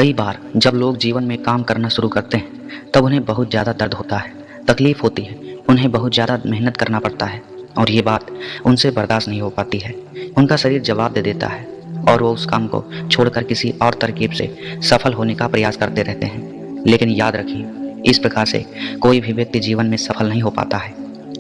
कई बार जब लोग जीवन में काम करना शुरू करते हैं तब उन्हें बहुत ज़्यादा दर्द होता है, तकलीफ होती है, उन्हें बहुत ज़्यादा मेहनत करना पड़ता है और ये बात उनसे बर्दाश्त नहीं हो पाती है। उनका शरीर जवाब दे देता है और वो उस काम को छोड़कर किसी और तरकीब से सफल होने का प्रयास करते रहते हैं। लेकिन याद रखिए, इस प्रकार से कोई भी व्यक्ति जीवन में सफल नहीं हो पाता है।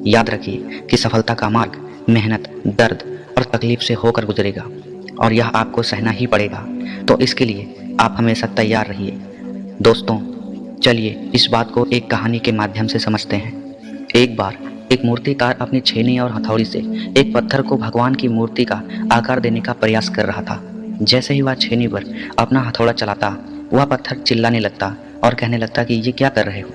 याद रखिए कि सफलता का मार्ग मेहनत, दर्द और तकलीफ से होकर गुजरेगा और यह आपको सहना ही पड़ेगा। तो इसके लिए आप हमेशा तैयार रहिए। दोस्तों, चलिए इस बात को एक कहानी के माध्यम से समझते हैं। एक बार एक मूर्तिकार अपनी छेनी और हथौड़ी से एक पत्थर को भगवान की मूर्ति का आकार देने का प्रयास कर रहा था। जैसे ही वह छेनी पर अपना हथौड़ा चलाता, वह पत्थर चिल्लाने लगता और कहने लगता कि ये क्या कर रहे हो,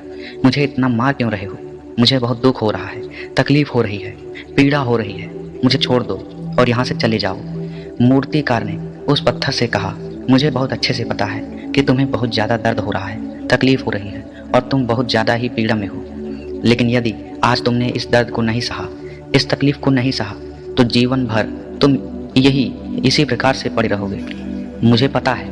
मुझे इतना मार क्यों रहे हो, मुझे बहुत दुख हो रहा है, तकलीफ हो रही है, पीड़ा हो रही है, मुझे छोड़ दो और यहाँ से चले जाओ। मूर्तिकार ने उस पत्थर से कहा, मुझे बहुत अच्छे से पता है कि तुम्हें बहुत ज़्यादा दर्द हो रहा है, तकलीफ हो रही है और तुम बहुत ज़्यादा ही पीड़ा में हो। लेकिन यदि आज तुमने इस दर्द को नहीं सहा, इस तकलीफ को नहीं सहा, तो जीवन भर तुम इसी प्रकार से पड़े रहोगे। मुझे पता है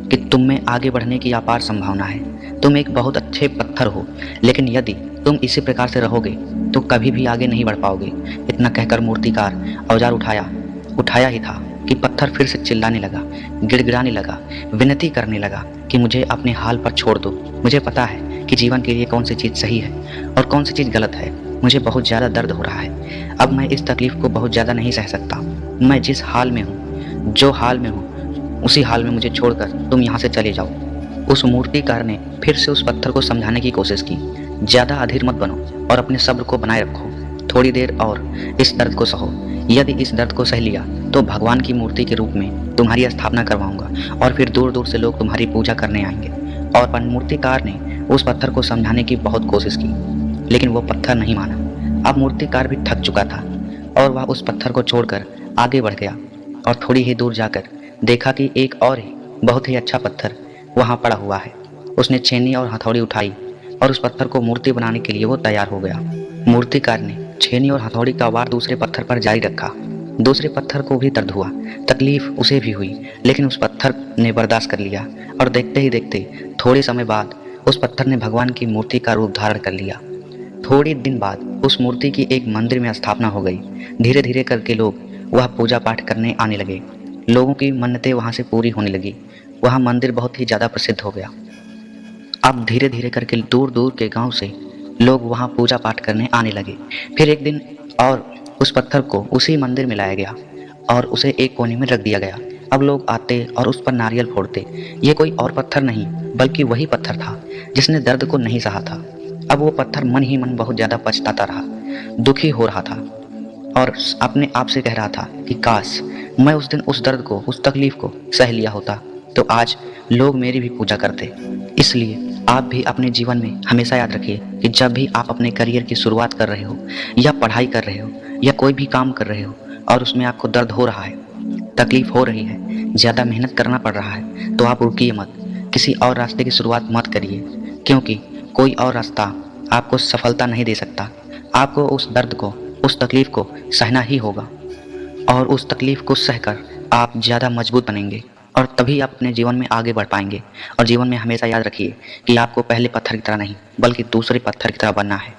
कि तुम में आगे बढ़ने की अपार संभावना है। तुम एक बहुत अच्छे पत्थर हो, लेकिन यदि तुम इसी प्रकार से रहोगे तो कभी भी आगे नहीं बढ़ पाओगे। इतना कहकर मूर्तिकार औजार उठाया ही था कि पत्थर फिर से चिल्लाने लगा, गिड़गिड़ाने लगा, विनती करने लगा कि मुझे अपने हाल पर छोड़ दो। मुझे पता है कि जीवन के लिए कौन सी चीज़ सही है और कौन सी चीज़ गलत है। मुझे बहुत ज़्यादा दर्द हो रहा है। अब मैं इस तकलीफ़ को बहुत ज़्यादा नहीं सह सकता। मैं जिस हाल में हूँ, जो हाल में हूँ, उसी हाल में मुझे छोड़कर तुम यहाँ से चले जाओ। उस मूर्तिकार ने फिर से उस पत्थर को समझाने की कोशिश की। ज़्यादा अधीर मत बनो और अपने सब्र को बनाए रखो। थोड़ी देर और इस दर्द को सहो। यदि इस दर्द को सह लिया तो भगवान की मूर्ति के रूप में तुम्हारी स्थापना करवाऊंगा और फिर दूर दूर से लोग तुम्हारी पूजा करने आएंगे। और मूर्तिकार ने उस पत्थर को समझाने की बहुत कोशिश की, लेकिन वो पत्थर नहीं माना। अब मूर्तिकार भी थक चुका था और वह उस पत्थर को छोड़कर आगे बढ़ गया और थोड़ी ही दूर जाकर देखा कि एक और ही बहुत ही अच्छा पत्थर वहाँ पड़ा हुआ है। उसने छेनी और हथौड़ी उठाई और उस पत्थर को मूर्ति बनाने के लिए वो तैयार हो गया। मूर्तिकार ने छेनी और हथौड़ी का वार दूसरे पत्थर पर जारी रखा। दूसरे पत्थर को भी दर्द हुआ, तकलीफ उसे भी हुई, लेकिन उस पत्थर ने बर्दाश्त कर लिया और देखते ही देखते थोड़े समय बाद उस पत्थर ने भगवान की मूर्ति का रूप धारण कर लिया। थोड़े दिन बाद उस मूर्ति की एक मंदिर में स्थापना हो गई। धीरे धीरे करके लोग वह पूजा पाठ करने आने लगे। लोगों की मन्नतें वहाँ से पूरी होने लगी। वह मंदिर बहुत ही ज़्यादा प्रसिद्ध हो गया। अब धीरे धीरे करके दूर दूर के गांव से लोग वहां पूजा पाठ करने आने लगे। फिर एक दिन और उस पत्थर को उसी मंदिर में लाया गया और उसे एक कोने में रख दिया गया। अब लोग आते और उस पर नारियल फोड़ते। ये कोई और पत्थर नहीं बल्कि वही पत्थर था जिसने दर्द को नहीं सहा था। अब वो पत्थर मन ही मन बहुत ज़्यादा पछताता रहा, दुखी हो रहा था और अपने आप से कह रहा था कि काश मैं उस दिन उस दर्द को, उस तकलीफ को सह लिया होता तो आज लोग मेरी भी पूजा करते। इसलिए आप भी अपने जीवन में हमेशा याद रखिए कि जब भी आप अपने करियर की शुरुआत कर रहे हो या पढ़ाई कर रहे हो या कोई भी काम कर रहे हो और उसमें आपको दर्द हो रहा है, तकलीफ हो रही है, ज़्यादा मेहनत करना पड़ रहा है, तो आप रुकिए मत। किसी और रास्ते की शुरुआत मत करिए, क्योंकि कोई और रास्ता आपको सफलता नहीं दे सकता। आपको उस दर्द को, उस तकलीफ को सहना ही होगा और उस तकलीफ को सहकर आप ज़्यादा मजबूत बनेंगे और तभी आप अपने जीवन में आगे बढ़ पाएंगे। और जीवन में हमेशा याद रखिए कि आपको पहले पत्थर की तरह नहीं बल्कि दूसरे पत्थर की तरह बनना है।